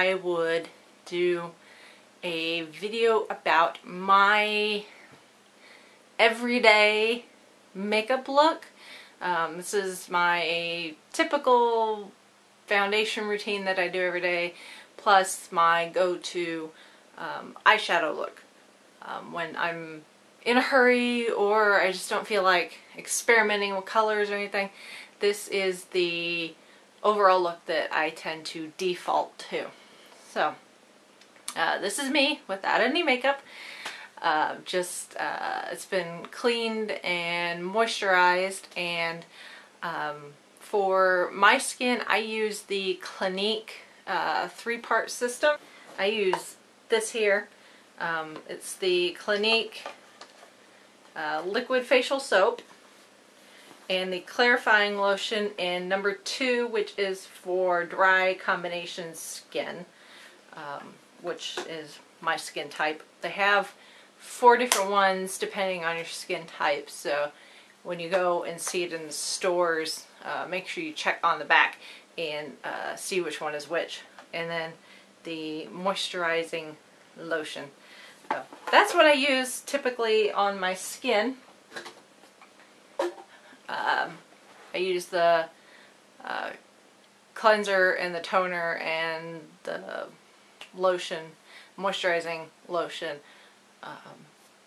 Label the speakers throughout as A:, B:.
A: I would do a video about my everyday makeup look. This is my typical foundation routine that I do every day, plus my go-to eyeshadow look. When I'm in a hurry or I just don't feel like experimenting with colors or anything, this is the overall look that I tend to default to. So this is me without any makeup. It's been cleaned and moisturized, and for my skin I use the Clinique 3-part system. I use this here. It's the Clinique liquid facial soap and the clarifying lotion in number 2, which is for dry combination skin, which is my skin type. They have 4 different ones depending on your skin type, so when you go and see it in the stores, make sure you check on the back and see which one is which. And then the moisturizing lotion. So that's what I use typically on my skin. I use the cleanser and the toner and the lotion, moisturizing lotion,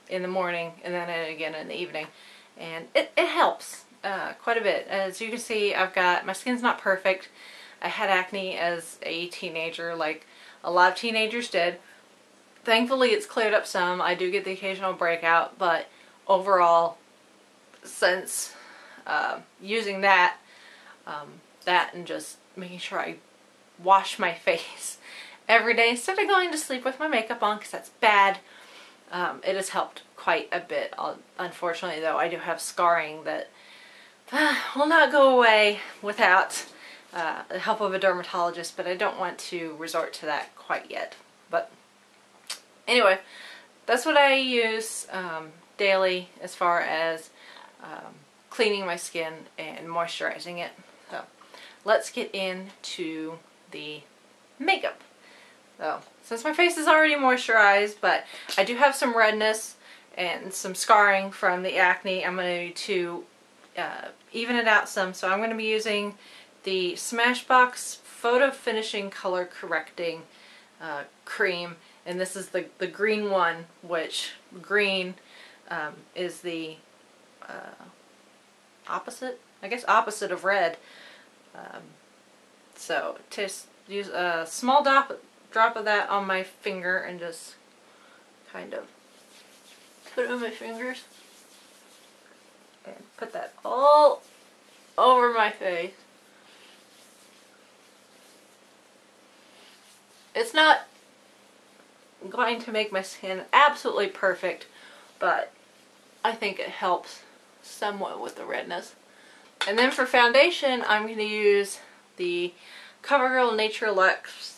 A: in the morning, and then again in the evening, and it helps quite a bit. As you can see, my skin's not perfect. I had acne as a teenager, like a lot of teenagers did. Thankfully it's cleared up some. I do get the occasional breakout, but overall, since using that and just making sure I wash my face every day instead of going to sleep with my makeup on, because that's bad, it has helped quite a bit. Unfortunately though, I do have scarring that will not go away without the help of a dermatologist, but I don't want to resort to that quite yet. But anyway, that's what I use daily as far as cleaning my skin and moisturizing it. So let's get into the makeup. So since my face is already moisturized, but I do have some redness and some scarring from the acne, I'm going to even it out some. So I'm going to be using the Smashbox Photo Finishing Color Correcting Cream, and this is the green one, which green is the opposite of red. So just use a small drop of that on my finger and just kind of put it on my fingers and put that all over my face. It's not going to make my skin absolutely perfect, but I think it helps somewhat with the redness. And then for foundation, I'm going to use the CoverGirl Nature Luxe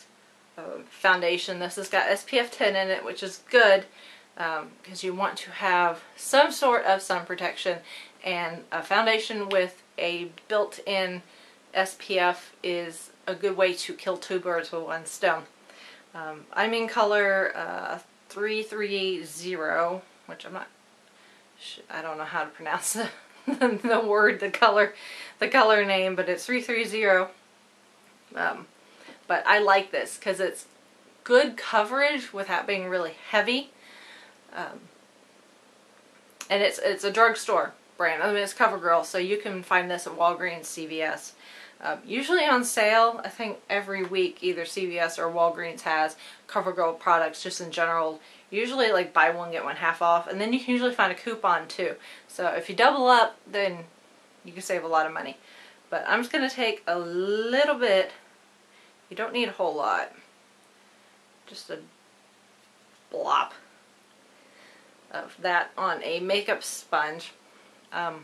A: foundation. This has got SPF 10 in it, which is good because you want to have some sort of sun protection, and a foundation with a built-in SPF is a good way to kill 2 birds with 1 stone. I'm in color 330, which I don't know how to pronounce the word, the color name, but it's 330. But I like this because it's good coverage without being really heavy. And it's a drugstore brand. I mean, it's CoverGirl, so you can find this at Walgreens, CVS. Usually on sale. I think every week either CVS or Walgreens has CoverGirl products just in general. Usually like buy one get one half off, and then you can usually find a coupon too. So if you double up, then you can save a lot of money. But I'm just going to take a little bit. You don't need a whole lot. Just a blop of that on a makeup sponge. I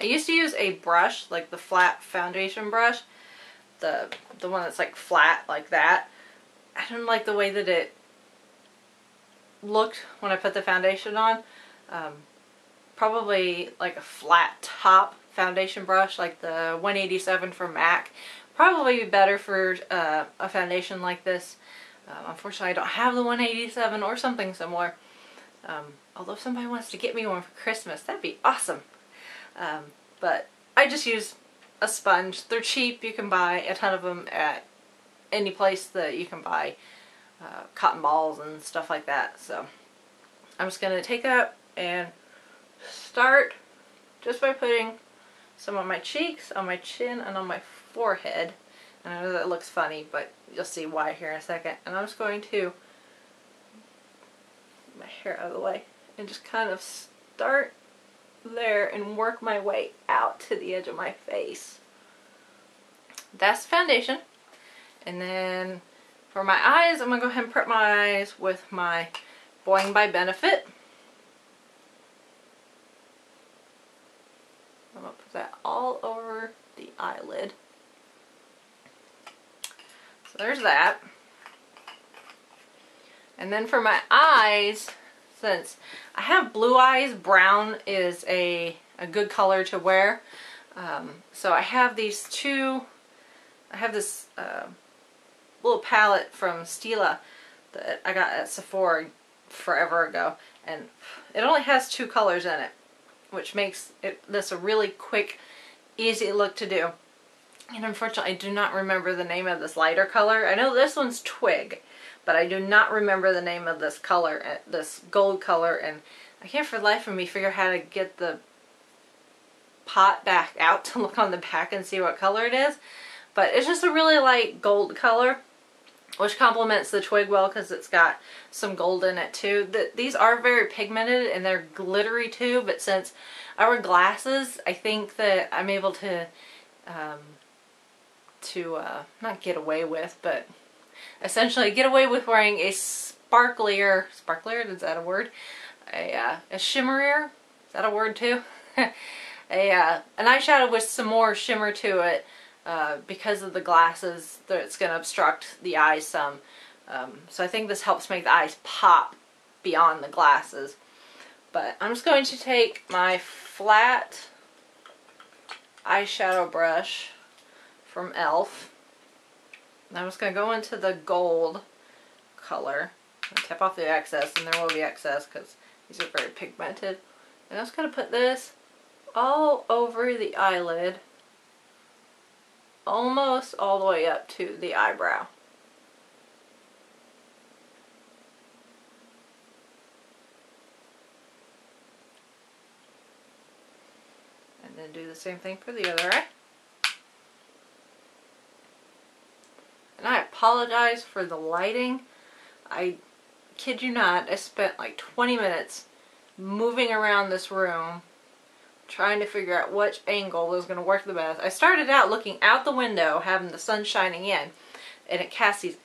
A: used to use a brush, like the flat foundation brush, the one that's like flat like that. I don't like the way that it looked when I put the foundation on. Probably like a flat top foundation brush like the 187 from MAC Probably be better for a foundation like this. Unfortunately, I don't have the 187 or something similar. Although if somebody wants to get me one for Christmas, that'd be awesome. But I just use a sponge. They're cheap. You can buy a ton of them at any place that you can buy cotton balls and stuff like that. So I'm just going to take up and start just by putting some on my cheeks, on my chin, and on my forehead. And I know that looks funny, but you'll see why here in a second. And I'm just going to get my hair out of the way and just kind of start there and work my way out to the edge of my face. That's the foundation. And then for my eyes, I'm going to go ahead and prep my eyes with my Boing by Benefit. I'm going to put that all over the eyelid. So there's that. And then for my eyes, since I have blue eyes, brown is a good color to wear. So I have these two, I have this little palette from Stila that I got at Sephora forever ago. And it only has 2 colors in it, which makes this a really quick, easy look to do. And unfortunately, I do not remember the name of this lighter color. I know this one's Twig, but I do not remember the name of this color, this gold color, and I can't for the life of me figure how to get the pot back out to look on the back and see what color it is. But it's just a really light gold color, which complements the Twig well because it's got some gold in it too. These are very pigmented and they're glittery too, but since I wear glasses, I think that I'm able to not get away with, but essentially get away with wearing a sparklier, is that a word? A shimmerier, is that a word too? An eyeshadow with some more shimmer to it because of the glasses that it's going to obstruct the eyes some. So I think this helps make the eyes pop beyond the glasses. But I'm just going to take my flat eyeshadow brush from e.l.f. And I'm just going to go into the gold color and tap off the excess, and there will be excess because these are very pigmented. And I'm just going to put this all over the eyelid, almost all the way up to the eyebrow. And then do the same thing for the other eye. And I apologize for the lighting. I kid you not, I spent like 20 minutes moving around this room trying to figure out which angle was going to work the best. I started out looking out the window, having the sun shining in, and it cast these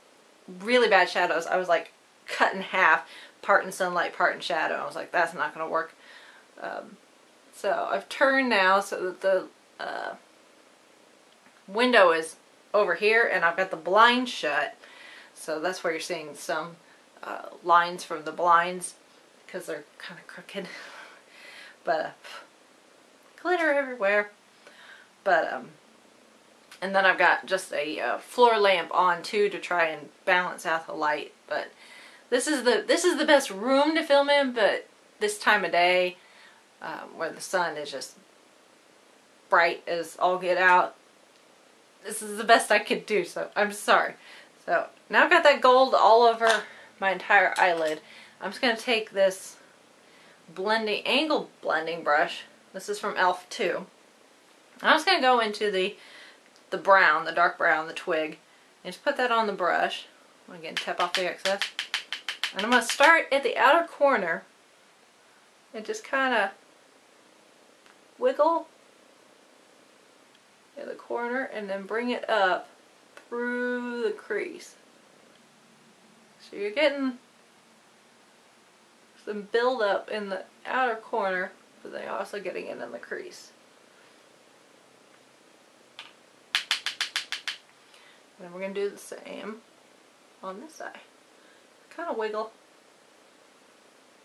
A: really bad shadows. I was like cut in half, part in sunlight, part in shadow. I was like, that's not going to work. So I've turned now so that the window is over here, and I've got the blind shut. So that's where you're seeing some lines from the blinds because they're kind of crooked. But glitter everywhere. But and then I've got just a floor lamp on too to try and balance out the light. But this is the best room to film in. But this time of day, where the sun is just bright as all get out, this is the best I could do. So I'm sorry. So now I've got that gold all over my entire eyelid. I'm just going to take this angle blending brush. This is from e.l.f. too. I'm just going to go into the brown, the dark brown, the Twig, and just put that on the brush. Again, tap off the excess. And I'm going to start at the outer corner and just kind of wiggle at the corner and then bring it up through the crease. So you're getting some build up in the outer corner, but then you're also getting it in the crease. And then we're going to do the same on this side. Kind of wiggle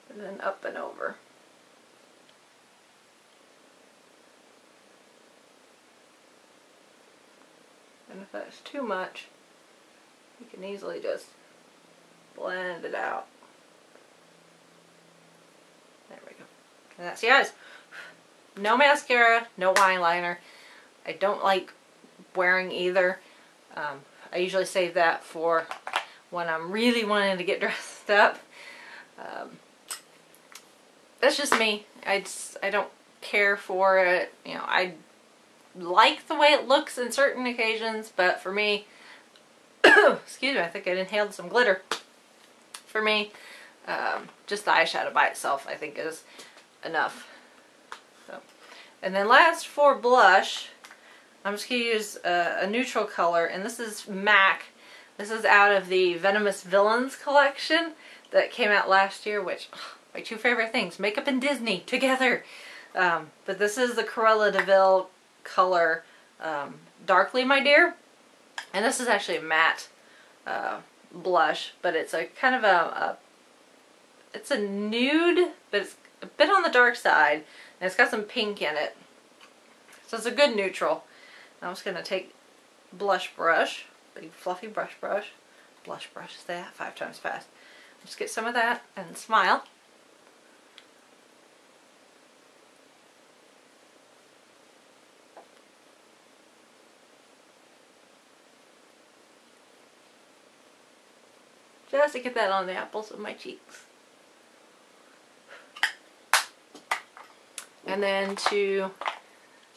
A: and then up and over. And if that's too much, you can easily just blend it out. There we go. And that's you guys. No mascara, no eyeliner. I don't like wearing either. I usually save that for when I'm really wanting to get dressed up. That's just me. I don't care for it. You know, I like the way it looks in certain occasions, but for me, excuse me, I think I inhaled some glitter. For me, just the eyeshadow by itself, I think, is enough. So, and then last for blush, I'm just going to use a neutral color, and this is MAC. This is out of the Venomous Villains collection that came out last year, which, my two favorite things, makeup and Disney together. But this is the Cruella de Vil color, Darkly My Dear. And this is actually a matte blush, but it's a kind of it's a nude, but it's a bit on the dark side, and it's got some pink in it. So it's a good neutral. I'm just going to take blush brush, big fluffy blush brush, say that 5 times fast. Just get some of that and smile. Just to get that on the apples of my cheeks. And then to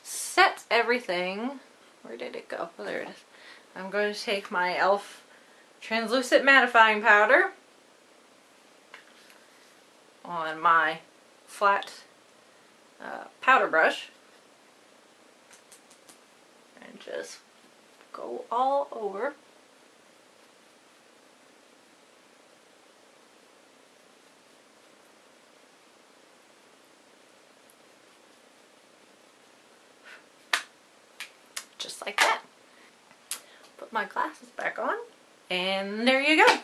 A: set everything, where did it go? Oh, there it is. I'm going to take my e.l.f. translucent mattifying powder on my flat powder brush and just go all over. Just like that. Put my glasses back on, and there you go.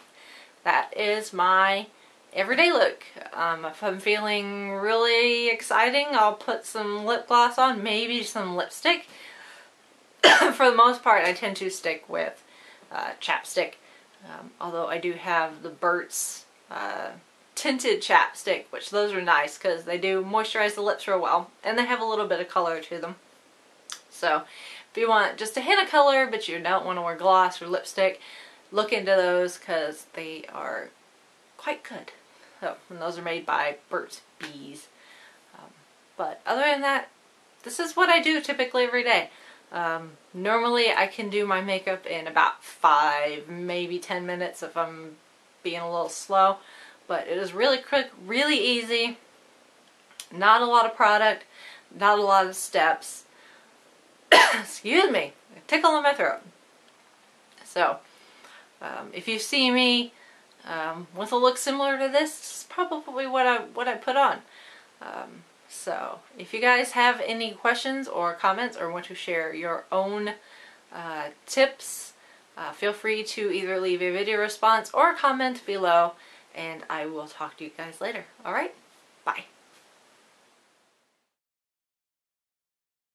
A: That is my everyday look. If I'm feeling really exciting, I'll put some lip gloss on, maybe some lipstick. For the most part, I tend to stick with chapstick, although I do have the Burt's tinted chapstick, which those are nice because they do moisturize the lips real well, and they have a little bit of color to them. So if you want just a hint of color, but you don't want to wear gloss or lipstick, look into those because they are quite good. So, and those are made by Burt's Bees. But other than that, this is what I do typically every day. Normally I can do my makeup in about 5, maybe 10 minutes if I'm being a little slow. But it is really quick, really easy. Not a lot of product, not a lot of steps. Excuse me, a tickle in my throat. So, if you see me with a look similar to this, this is probably what I put on. So, if you guys have any questions or comments or want to share your own tips, feel free to either leave a video response or comment below, and I will talk to you guys later. Alright? Bye.